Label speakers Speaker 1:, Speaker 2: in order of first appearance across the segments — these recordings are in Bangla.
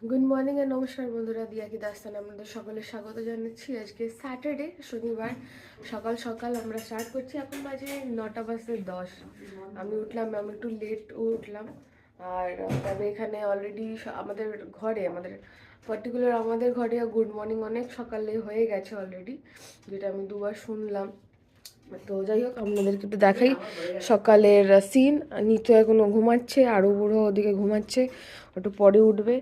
Speaker 1: গুড মর্নিং আর নমস্কার বন্ধুরা, দিয়া কি দাস্তান আপনাদের সকলের স্বাগত জানাচ্ছি। আজকে স্যাটারডে, শনিবার সকাল সকাল আমরা স্টার্ট করছি। এখন বাজে 9:10। আমি উঠলাম, আমি একটু লেট উঠলাম। আর তবে এখানে অলরেডি আমাদের ঘরে, আমাদের ঘরে গুড মর্নিং অনেক সকালে হয়ে গেছে অলরেডি, যেটা আমি দুবার শুনলাম। তো যাই হোক, আপনাদেরকে একটু দেখাই সকালের সিন। নিচে এখনো ঘুমাচ্ছে, আরও বুড়ো ওদিকে ঘুমাচ্ছে, একটু পরে উঠবে।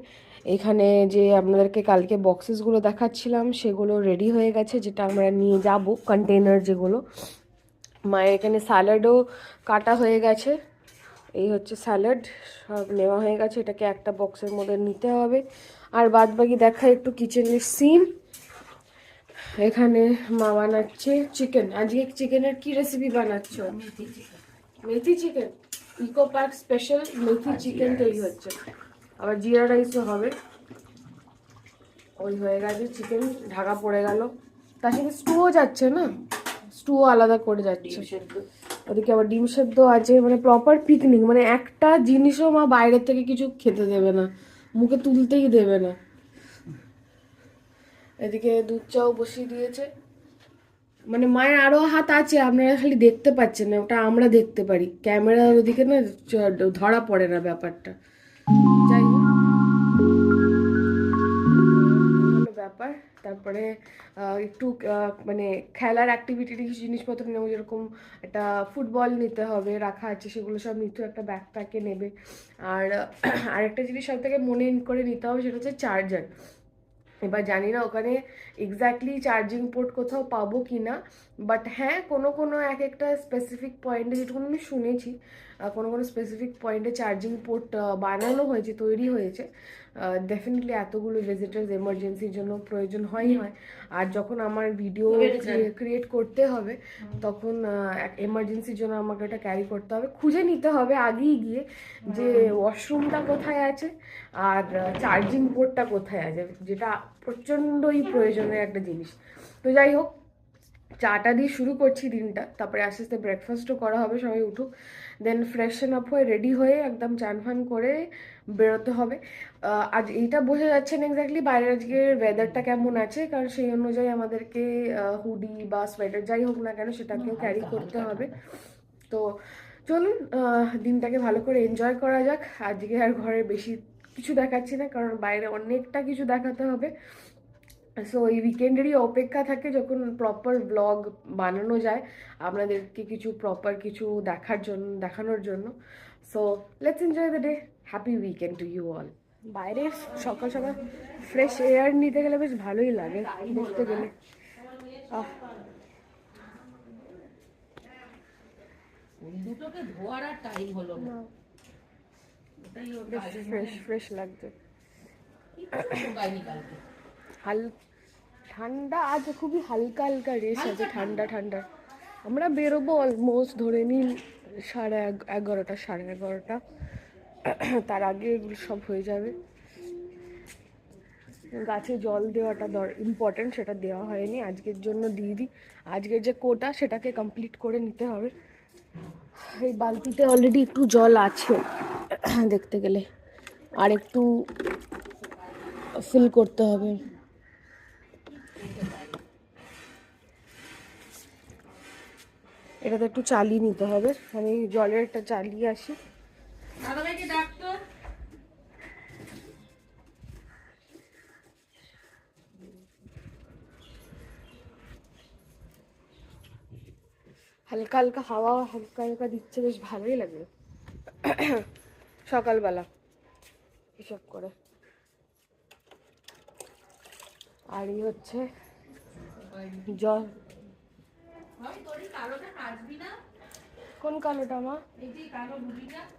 Speaker 1: এখানে যে আপনাদেরকে কালকে বক্সেসগুলো দেখাচ্ছিলাম সেগুলো রেডি হয়ে গেছে, যেটা আমরা নিয়ে যাব, কন্টেনার যেগুলো। মায়ের এখানে স্যালাডও কাটা হয়ে গেছে। এই হচ্ছে স্যালাড, সব নেওয়া হয়ে গেছে। এটাকে একটা বক্সের মধ্যে নিতে হবে। আর বাদ বাকি দেখাই একটু কিচেনের সিন। এখানে মা বানাচ্ছে চিকেন। আজকে চিকেনের কি রেসিপি বানাচ্ছ? মেথি চিকেন, ইকো পার্ক স্পেশাল মেথি চিকেন তৈরি হচ্ছে। আবার জিরা রাইসও হবে। ওই হয়ে গেছে, চিকেন ঢাকা পড়ে গেল। তার সাথে স্টুও যাচ্ছে না, স্টুও আলাদা করে যাচ্ছে। ওদিকে আবার ডিম সেদ্ধ আছে, মানে প্রপার পিকনিক। মানে একটা জিনিসও মা বাইরের থেকে কিছু খেতে দেবে না, মুখে তুলতেই দেবে না। এদিকে দুধ চাও বসিয়ে দিয়েছে। মানে মায়ের আরো হাত আছে, আপনারা খালি দেখতে পাচ্ছেন না, ওটা আমরা দেখতে পারি। ক্যামেরার ওদিকে না ধরা পড়ে না ব্যাপারটা। যাই হোক, হলো ব্যাপার। তারপরে একটু মানে খেলার অ্যাক্টিভিটির কিছু জিনিসপত্র নেবো, যেরকম একটা ফুটবল নিতে হবে, রাখা আছে, সেগুলো সব নিতে একটা ব্যাকপ্যাকে নেবে। আর আরেকটা জিনিস সব থেকে মনে করে নিতে হবে, সেটা হচ্ছে চার্জার। এবার জানি না ওখানে এক্স্যাক্টলি চার্জিং পোর্ট কোথাও পাবো কি না, বাট হ্যাঁ, কোনো কোনো এক একটা স্পেসিফিক পয়েন্টে, যেটুকু আমি শুনেছি, কোনো কোনো স্পেসিফিক পয়েন্টে চার্জিং পোর্ট বানানো হয়েছে, তৈরি হয়েছে। ডেফিনেটলি এতগুলো ভিজিটার্স এমার্জেন্সির জন্য প্রয়োজন হয়ই হয়। আর যখন আমার ভিডিও ক্রিয়েট করতে হবে, তখন এমার্জেন্সির জন্য আমাকে ওটা ক্যারি করতে হবে, খুঁজে নিতে হবে আগেই গিয়ে যে ওয়াশরুমটা কোথায় আছে আর চার্জিং পোর্টটা কোথায় আছে, যেটা প্রচণ্ডই প্রয়োজনের একটা জিনিস। তো যাই হোক, চাটা দিয়ে শুরু করছি দিনটা, তারপরে আস্তে আস্তে ব্রেকফাস্টও করা হবে, সবাই উঠুক। দেন ফ্রেশন আপ হয়ে রেডি হয়ে একদম চান ফান করে বেরোতে হবে। আজ এইটা বোঝা যাচ্ছে না এক্স্যাক্টলি বাইরের আজকের ওয়েদারটা কেমন আছে, কারণ সেই অনুযায়ী আমাদেরকে হুডি বা সোয়েটার যাই হোক না কেন সেটাকেও ক্যারি করতে হবে। তো চলুন দিনটাকে ভালো করে এনজয় করা যাক। আজকে আর ঘরে বেশি কিছু দেখাচ্ছি না, কারণ বাইরে অনেকটা কিছু দেখাতে হবে। সো এই উইকেন্ডেরই অপেক্ষা থাকে যখন প্রপার ব্লগ বানানো যায় আপনাদেরকে কিছু প্রপার কিছু দেখানোর জন্য। So let's enjoy the day. Happy weekend to you all. বাইরে সকাল সকাল ফ্রেশ এয়ার নিতে গেলে বেশ ভালোই লাগে দেখতে গেলে। আহ,
Speaker 2: দুটোকে ধোয়ার আর টাইম হলো না।
Speaker 1: বেশ ফ্রেশ ফ্রেশ লাগছে।
Speaker 2: কালকে
Speaker 1: হাল ঠান্ডা আজ খুবই হালকা হালকা রেস আছে, ঠান্ডা ঠান্ডা। আমরা বেরোবো অলমোস্ট ধরে নিন 11:30, 11:30। তার আগে এগুলো সব হয়ে যাবে। গাছে জল দেওয়াটা ইম্পর্টেন্ট, সেটা দেওয়া হয়নি, আজকের জন্য দিয়ে দিই। আজকের যে কোটা সেটাকে কমপ্লিট করে নিতে হবে। এই বালতিতে অলরেডি একটু জল আছে দেখতে গেলে, আর একটু ফিল করতে হবে। এটাতে একটু চালিয়ে নিতে হবে, আমি জলের একটা চালিয়ে আসি। হালকা হালকা হাওয়া হালকা হালকা দিচ্ছে, বেশ ভালোই লাগে সকালবেলা এসব করে। আর এই হচ্ছে জল। কোন কালোটা মা?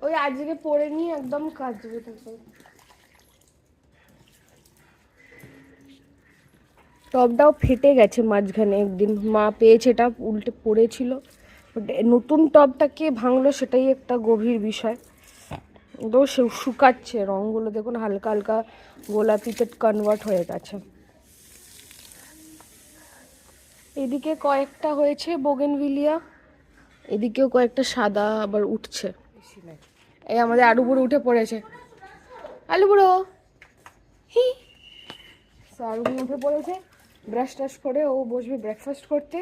Speaker 1: ওই আজকে পরে নিয়ে একদম কাচবে তারপর। টবটাও ফেটে গেছে মাঝখানে, একদিন মা পেয়েছে, এটা উল্টে পড়েছিল। নতুন টবটাকে ভাঙলো, সেটাই একটা গভীর বিষয়। তো শুকাচ্ছে, রঙগুলো দেখুন হালকা হালকা গোলাপিতে কনভার্ট হয়ে গেছে। এদিকে কয়েকটা হয়েছে বোগেনভিলিয়া, এদিকেও কয়েকটা সাদা আবার উঠছে। এই আমাদের আলু বুড়ো উঠে পড়েছে। আলু বুড়ো, সারুন উঠে পড়েছে, ব্রাশ টাশ করে ও বসবে ব্রেকফাস্ট করতে,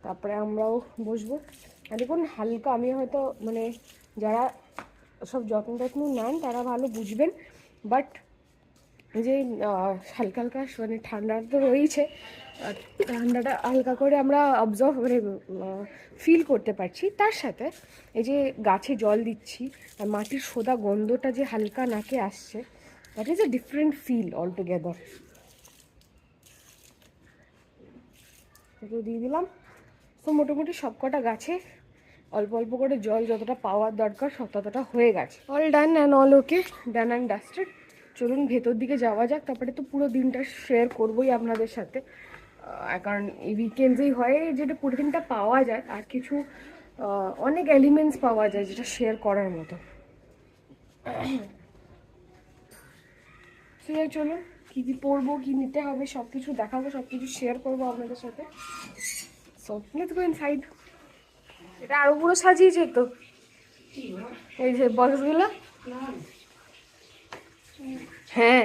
Speaker 1: তারপরে আমরাও বসবো। আর দেখুন হালকা, আমি হয়তো মানে যারা সব যত্ন টত্ন নেন তারা ভালো বুঝবেন, বাট যে হালকা হালকা মানে ঠান্ডা তো রয়েছে, ঠান্ডাটা হালকা করে আমরা অবজার্ভ মানে ফিল করতে পারছি। তার সাথে এই যে গাছে জল দিচ্ছি আর মাটির সোদা গন্ধটা যে হালকা নাকে আসছে, that is a different feel all together. দিয়ে দিলাম। তো মোটামুটি সবকটা গাছে অল্প অল্প করে জল যতটা পাওয়ার দরকার সব ততটা হয়ে গেছে। All done and all okay, done and dusted. চলুন ভেতর দিকে যাওয়া যাক, তারপরে তো পুরো দিনটা শেয়ার করবোই আপনাদের সাথে, কারণ এই উইকেন্ডেই হয় যেটা পুরো দিনটা পাওয়া যায়, আর কিছু অনেক এলিমেন্টস পাওয়া যায় যেটা শেয়ার করার মতো। চলুন কী কী পরবো, কী নিতে হবে সব কিছু দেখাবো, সব কিছু শেয়ার করবো আপনাদের সাথে। So let's go inside. এটা আরো পুরো সাজিয়েছে তো, এই যে বক্সগুলো। হ্যাঁ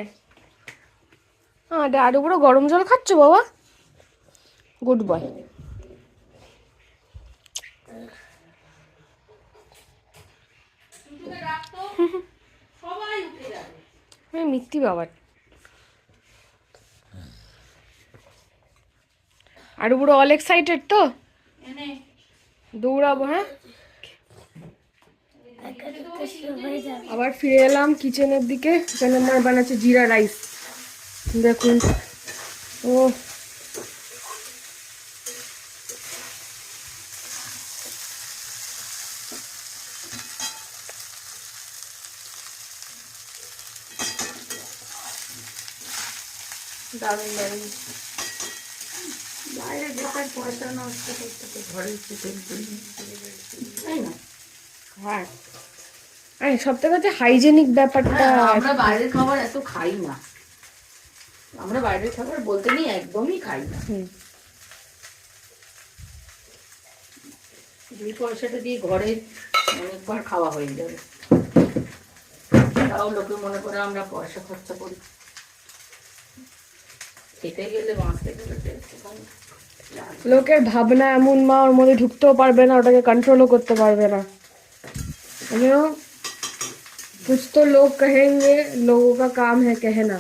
Speaker 1: হ্যাঁ, এটা আরো পুরো গরম জল খাচ্ছ বাবা, গুড বয়। মিথ্যি বাবার আরো পুরো অল এক্সাইটেড তো, দৌড়াবো। হ্যাঁ, আবার ফিরে এলাম কিচেনের দিকে। এখানে আমার বানাচ্ছে জিরা রাইস, দেখুন। ও দারুণ দারুণ।
Speaker 2: বাইরে বেকার পয়সা নষ্ট করতে তো ঘরের চিকেন তাই না?
Speaker 1: হ্যাঁ, আরে সব থেকে হচ্ছে হাইজেনিক ব্যাপারটা।
Speaker 2: আমরা বাইরের খাবার এত খাই না, আমরা বাইরের খাবার বলতে নেই একদমই খাই না। এই পয়সাটা দিয়ে ঘরে অনেকবার খাওয়া হয়ে যাবে, তাও লোকে মনে করে আমরা পয়সা খরচা করি। খেতে গেলে বাঁচতে গেলে
Speaker 1: লোকের ভাবনা এমন, মা ওর মধ্যে ঢুকতেও পারবে না, ওটাকে কন্ট্রোলও করতে পারবে না। कुछ तो लोग कहेंगे, लोगों का काम है कहना।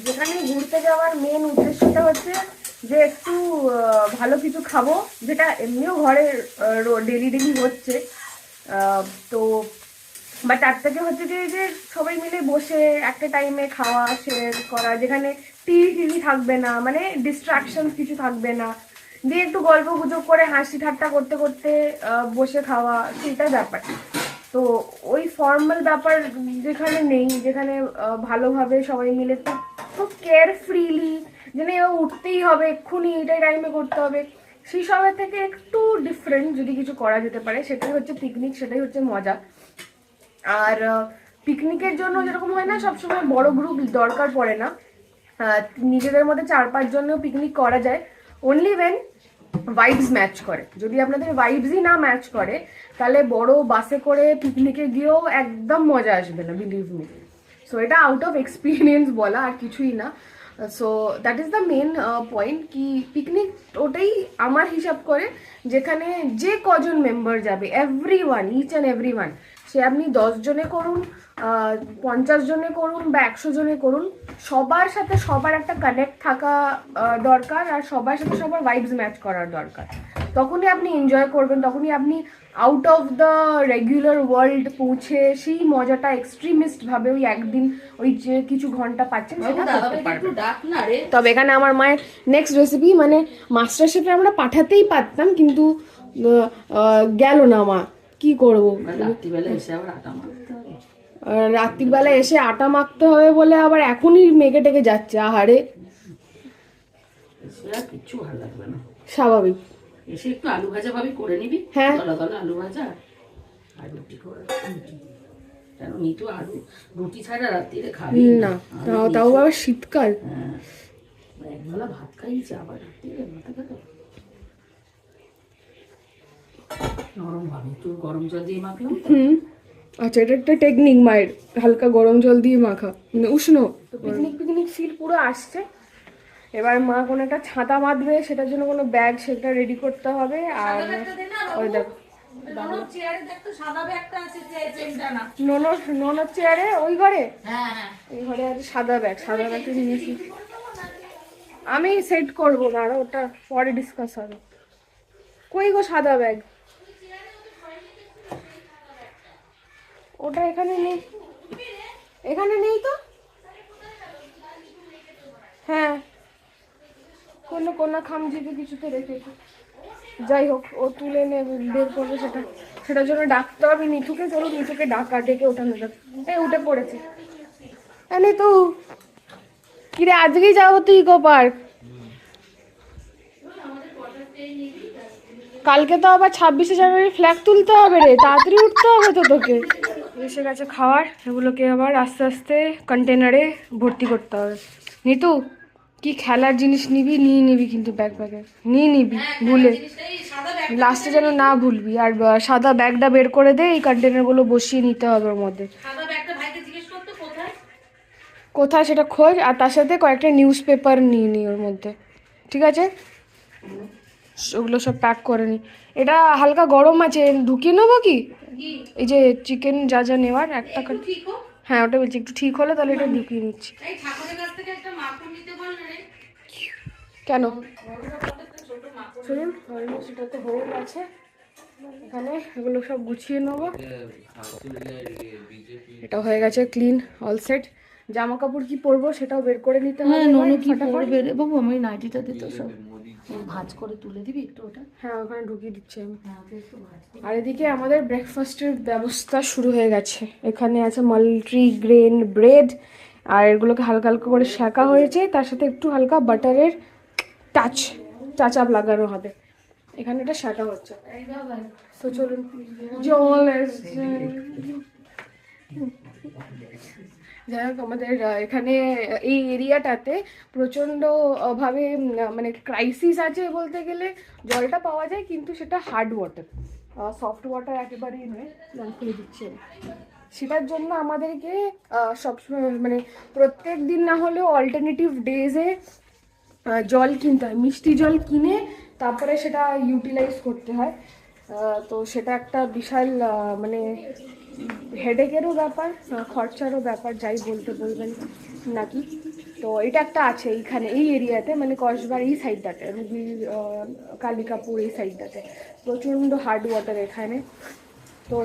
Speaker 1: যেখানে ঘুরতে যাওয়ার মেন উদ্দেশ্যটা হচ্ছে যে একটু ভালো কিছু খাবো, যেটা এমনিও ঘরে ডেলি ডেলি হচ্ছে। তো বা তার থেকে হচ্ছে যে সবাই মিলে বসে একটা টাইমে খাওয়া শেয়ার করা, যেখানে টিভি থাকবে না, মানে ডিস্ট্রাকশন কিছু থাকবে না, দিয়ে একটু গল্প গুজব করে হাসি ঠাট্টা করতে করতে বসে খাওয়া, সেটা ব্যাপার। তো ওই ফর্মাল ব্যাপার যেখানে নেই, যেখানে ভালোভাবে সবাই মিলে খুব কেয়ারফ্রিলি, যেন উঠতেই হবে এক্ষুনি এইটাই টাইমে করতে হবে, সেই সবের থেকে একটু ডিফারেন্ট যদি কিছু করা যেতে পারে, সেটাই হচ্ছে পিকনিক, সেটাই হচ্ছে মজা। আর পিকনিকের জন্য যেরকম হয় না সবসময় বড় গ্রুপ দরকার পড়ে না, নিজেদের মধ্যে 4-5 জনেও পিকনিক করা যায়, অনলি ওয়েন ভাইবস ম্যাচ করে। যদি আপনাদের ভাইবসই না ম্যাচ করে তাহলে বড় বাসে করে পিকনিকে গিয়েও একদম মজা আসবে না, বিলিভ মি। সো এটা আউট অফ এক্সপিরিয়েন্স বলা, আর কিছুই না। So that is the main point, কি পিকনিক ওটাই আমার হিসাব করে যেখানে যে কজন মেম্বার যাবে, everyone, each and everyone, say আপনি 10 জনে করুন, 50 জনে করুন বা 100 জনে করুন, সবার সাথে সবার একটা কানেক্ট থাকা দরকার, আর সবার সাথে সবার ভাইবস ম্যাচ করার দরকার। তখনই আপনি এনজয় করবেন, তখনই আপনি out of the regular world পৌঁছে সেই মজাটা এক্সট্রিমিস্ট ভাবে ওই একদিন ওই যে কিছু ঘন্টা পাচ্ছেন সেটা করতে পারবেন। তবে এখানে আমার মায়ের নেক্সট রেসিপি, মানে মাস্টার শেফে আমরা পাঠাতেই পারতাম, কিন্তু গেল না মা, কি করবো। রাত্রিবেলা এসে আটা মাখতে হবে বলে আবার এখনই মেঘে টেকে যাচ্ছে, আহারে
Speaker 2: কিছু ভালো লাগবে না,
Speaker 1: স্বাভাবিক।
Speaker 2: এসে একটু আলু ভাজা ভাবি করে নিবি,
Speaker 1: হ্যাঁ
Speaker 2: আলু ভাজা আর রুটি করে, কেন নিতু আলু রুটি ছাড়া রাত্রিরে খাবি
Speaker 1: না, তাও আবার শীতকাল।
Speaker 2: হ্যাঁ, একবেলা ভাত খাইছে আবার রাত্রিরে মাথা খাবে, নরম ভাবে একটু গরম জল দিয়ে মাখলাম,
Speaker 1: আচ্ছা, এটা একটা টেকনিক মায়ের, হালকা গরম জল দিয়ে মাখা, মানে উষ্ণ। তো পিকনিক পিকনিক ফিল পুরো আসছে। এবার মা কোনো একটা ছাতা বাঁধবে, সেটার জন্য কোনো ব্যাগ সেটা রেডি করতে হবে। আর ওই দেখো ননর চেয়ারে ওই ঘরে, এই ঘরে আছে সাদা ব্যাগ। সাদা ব্যাগটা নিয়েছি আমি, সেট করবো না, আর ওটা পরে ডিসকাস হবে। কই গো সাদা ব্যাগ? ওটা এখানে নেই, এখানে নেই তো। হ্যাঁ, কোনো কোনা খামজিতে কিছুতে রেখেছি। যাই হোক, ও তুলে নেবে, বের করবে সেটা। সেটার জন্য ডাকতে হবে নিথুকে। চলো নিথুকে ডাকা, ডেকে ওঠানো যাবে। এই উঠে পড়েছে। এনে তো কিরে, আজকেই যাবো তো ইকো পার্ক? কালকে তো আবার 26শে জানুয়ারি ফ্ল্যাগ তুলতে হবে রে, তাড়াতাড়ি উঠতে হবে তো তোকে। এসে গেছে খাবার, এগুলোকে আবার আস্তে আস্তে কন্টেনারে ভর্তি করতে হবে। নিতু, কি খেলার জিনিস নিবি নিয়ে নিবি কিন্তু ব্যাগ ব্যাগে নিয়ে নিবি, ভুলে লাস্টে যেন না ভুলবি। আর সাদা ব্যাগটা বের করে দে, এই কন্টেনারগুলো বসিয়ে নিতে হবে ওর মধ্যে। কোথায় সেটা খোঁজ, আর তার সাথে কয়েকটা নিউজ পেপার নিয়ে নি ওর মধ্যে, ঠিক আছে? ওগুলো সব প্যাক করে নি। এটা হালকা গরম আছে, ঢুকিয়ে নেবো কি? এই যে চিকেন যা যা নেওয়ার একটা হ্যাঁ, ওটা বলছি একটু ঠিক হলে তাহলে এটা ঢুকিয়ে নিচ্ছি। কেন? শুনুন, সেটা তো হয়ে গেছে। এখানে এগুলো সব গুছিয়ে নেবো। এটা হয়ে গেছে ক্লিন, অল সেট। জামা কাপড় কি পরবো সেটাও বের করে নিতে হবে।
Speaker 2: ননু কি পরবে রে বাবু? আমি নাইটিটা দিতে সব ভাঁজ করে তুলে দিবি একটু ওটা।
Speaker 1: হ্যাঁ, ওখানে ঢুকিয়ে দিচ্ছি আমি। আর এদিকে আমাদের ব্রেকফাস্টের ব্যবস্থা শুরু হয়ে গেছে। এখানে আছে মাল্টিগ্রেন ব্রেড, আর এগুলোকে হালকা হালকা করে সেঁকা হয়েছে, তার সাথে একটু হালকা বাটারের টাচ আপ লাগানো হবে। এখানে এটা সেঁকা হচ্ছে। তো চলুন, জল যাই হোক, আমাদের এখানে এই এরিয়াটাতে প্রচণ্ড ভাবে মানে ক্রাইসিস আছে বলতে গেলে। জলটা পাওয়া যায় কিন্তু সেটা হার্ড ওয়াটার, সফট ওয়াটার একেবারেই নয়। জল খুলে দিচ্ছে, সেটার জন্য আমাদেরকে সবসময় মানে প্রত্যেক দিন না হলেও অল্টারনেটিভ ডেজে জল কিনতে হয়, মিষ্টি জল কিনে তারপরে সেটা ইউটিলাইজ করতে হয়। তো সেটা একটা বিশাল মানে হেডেকেরও ব্যাপার, খরচারও ব্যাপার, যাই বলতে বলবেন নাকি। তো এটা একটা আছে এইখানে এই এরিয়াতে, মানে কসবার এই সাইডটাতে, রুবি কালিকাপুর এই সাইডটাতে প্রচণ্ড হার্ড ওয়াটার এখানে। তো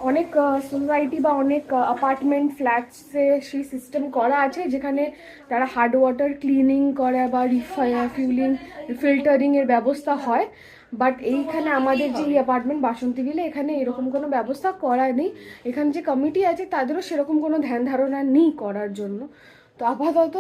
Speaker 1: অনেক সোসাইটি বা অনেক অ্যাপার্টমেন্ট ফ্ল্যাটসে সেই সিস্টেম করা আছে যেখানে তারা হার্ড ওয়াটার ক্লিনিং করে বা ফিল্টারিংয়ের ব্যবস্থা হয়। বাট এইখানে আমাদের যে অ্যাপার্টমেন্ট বাসন্তী বিলে, এখানে এরকম কোনো ব্যবস্থা করা নেই। এখানে যে কমিটি আছে তাদেরও সেরকম কোনো ধ্যান ধারণা নেই করার জন্য। তো আপাতত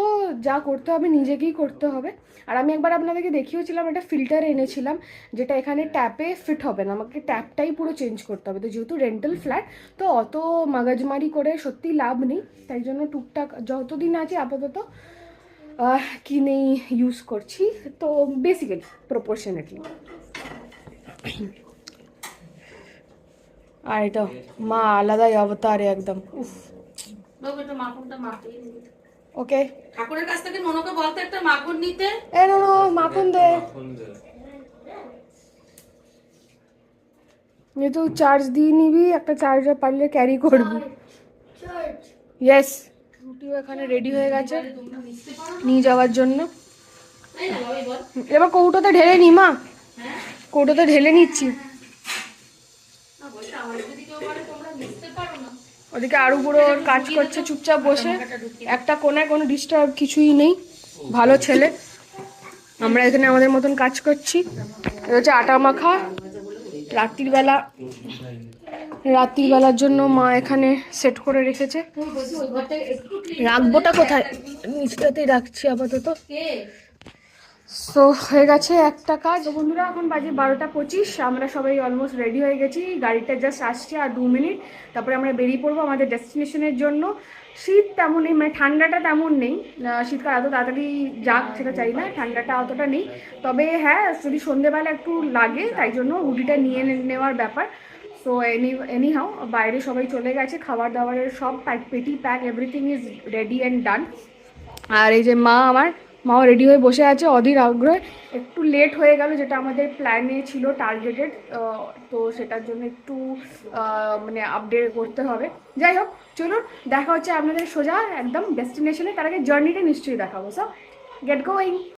Speaker 1: যা করতে হবে নিজেকেই করতে হবে। আর আমি একবার আপনাদেরকে দেখিয়েছিলাম, একটা ফিল্টার এনেছিলাম যেটা এখানে ট্যাপে ফিট হবে না, আমাকে ট্যাপটাই পুরো চেঞ্জ করতে হবে। তো যেহেতু রেন্টাল ফ্ল্যাট, তো অত মাগাজমারি করে সত্যি লাভ নেই, তাই জন্য টুকটাক যতদিন আছে আপাতত কিনেই ইউজ করছি। তো বেসিক্যালি প্রপোর্শনেটলি। আর এটা মা আলাদাই অবতারে একদম, উফ। ওকে,
Speaker 2: ঠাকুরের কাছ থেকে ননকে বলতে একটা মাখন নিতে।
Speaker 1: এ ননো, মাখন দে। যেহেতু চার্জ দিয়ে নিবি, একটা চার্জার পারলে ক্যারি করবি। ইয়েস, রুটিও এখানে রেডি হয়ে গেছে নিয়ে যাওয়ার জন্য। এবার কৌটোতে ঢেলে নি মা, কৌটোতে ঢেলে নিচ্ছি। ওদিকে আরু বুড়ো কাজ করছে চুপচাপ বসে একটা কোনায়, কোনো ডিস্টার্ব কিছুই নেই, ভালো ছেলে। আমরা এখানে আমাদের মতন কাজ করছি। এটা হচ্ছে আটা মাখা। রাত্রিবেলার জন্য মা এখানে সেট করে রেখেছে। রাখবোটা কোথায়? নিচটাতেই রাখছি আপাতত। সো হয়ে গেছে একটা কাজ। বন্ধুরা, এখন বাজে 12টা 25, আমরা সবাই অলমোস্ট রেডি হয়ে গেছি। গাড়িটা জাস্ট আসছে আর 2 মিনিট, তারপরে আমরা বেরিয়ে পড়বো আমাদের ডেস্টিনেশনের জন্য। শীত তেমন নেই, মানে ঠান্ডাটা তেমন নেই। শীতকাল এত তাড়াতাড়ি যাক সেটা চাই না, ঠান্ডাটা অতটা নেই। তবে হ্যাঁ, যদি সন্ধেবেলা একটু লাগে তাই জন্য হুডিটা নিয়ে নেওয়ার ব্যাপার। সো এনি হাউ বাইরে সবাই চলে গেছে, খাবার দাবারের সব পেটি pack, everything is ready and done. আর এই যে মাও রেডি হয়ে বসে আছে অধীর আগ্রহে। একটু লেট হয়ে গেল, যেটা আমাদের প্ল্যানে ছিল টার্গেটেড, তো সেটার জন্য একটু মানে আপডেট করতে হবে। যাই হোক, চলুন দেখা হচ্ছে আপনাদের সোজা একদম ডেস্টিনেশনে। তার আগে জার্নিটা নিশ্চয়ই দেখাবো। So get going.